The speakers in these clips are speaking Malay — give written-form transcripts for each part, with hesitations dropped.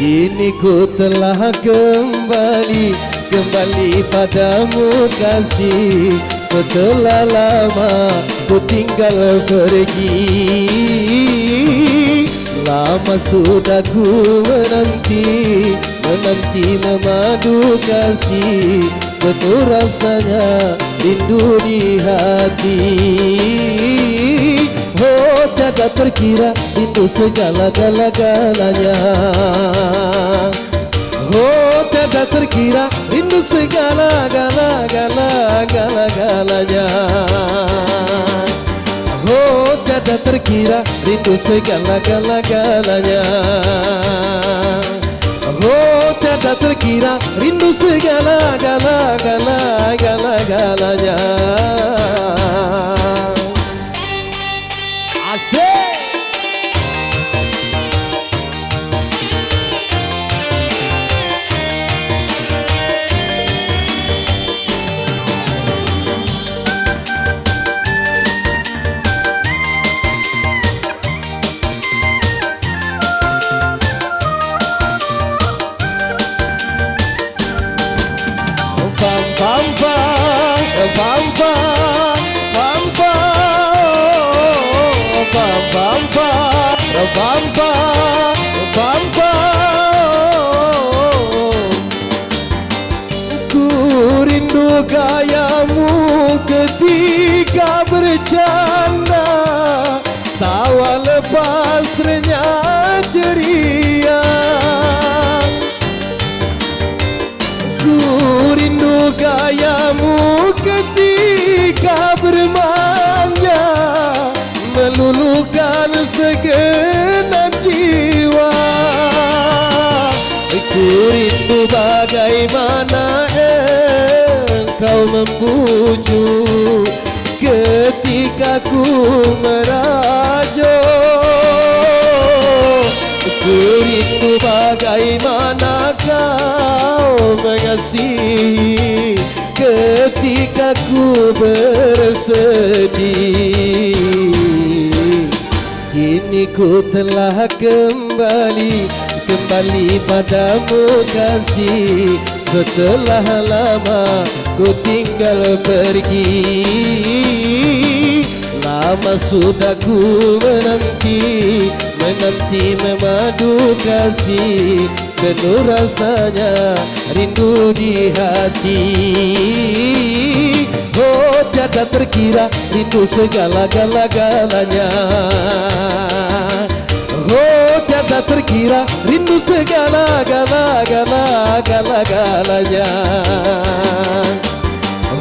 Kini ku telah kembali padamu kasih. Setelah lama ku tinggal pergi, lama sudah ku menanti memadu kasih. Betul rasanya rindu di hati. Oh, tiada terkira rindu segala-galanya. Oh, tiada terkira rindu segala-galanya. Oh, tiada terkira rindu segala-galanya. Oh, tiada terkira rindu segala-galanya. Asik. Ku rindu gayamu ketika bercanda, tawa lepas renyah ceria. Ku rindu gayamu ketika bermanja, meluluhkan segenap jiwa. Ku rindu bagaimana engkau membujuk ketika ku merajuk. Ku rindu bagaimana kau mengasihi ketika ku bersedih. Kini ku telah kembali padamu kasih. Setelah lama ku tinggal pergi, lama sudah ku menanti memadu kasih. Penuh rasanya rindu di hati. Oh, tiada terkira rindu segala-galanya. Oh, tiada terkira rindu segala-galanya.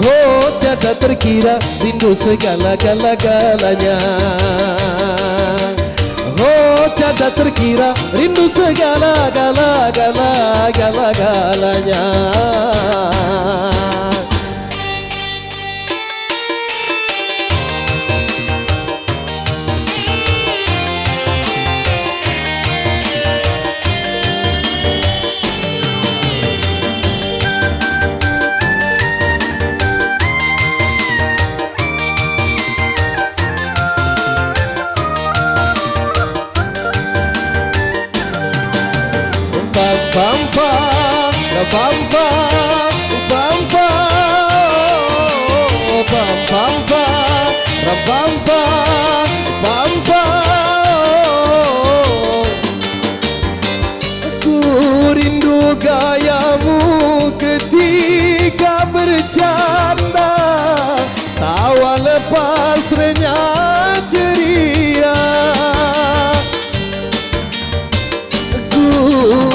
Oh, tiada terkira rindu segala-galanya. Oh, tiada terkira rindu segala-galanya. Ku rindu gayamu ketika bercanda, tawa lepas renyah ceria. Ku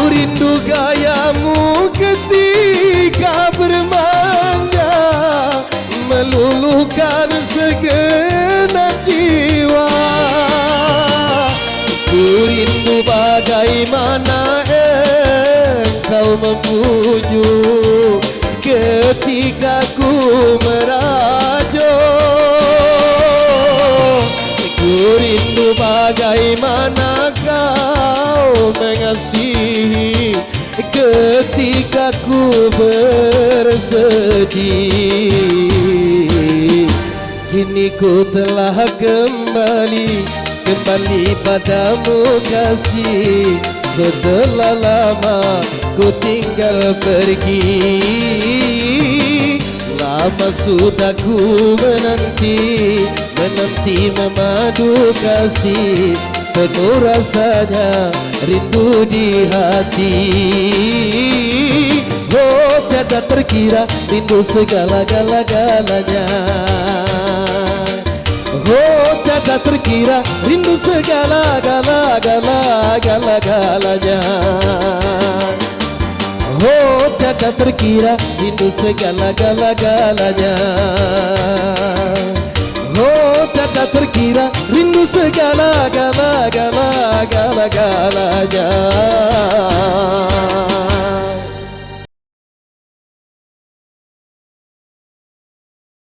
rindu gayamu ketika bermanja, meluluhkan segenap jiwa. Ku rindu bagaimana engkau membujuk ketika ku merajuk. Ku rindu bagaimana kau mengasihi ketika ku bersedih. Kini ku telah kembali padamu kasih. setelah lama ku tinggal pergi. Lama sudah ku menanti memadu kasih, penuh rasanya rindu di hati. Oh tiada terkira rindu segala-galanya. Oh tiada terkira rindu segala-galanya. Oh tiada terkira rindu segala-galanya. Oh tiada terkira rindu segala-galanya.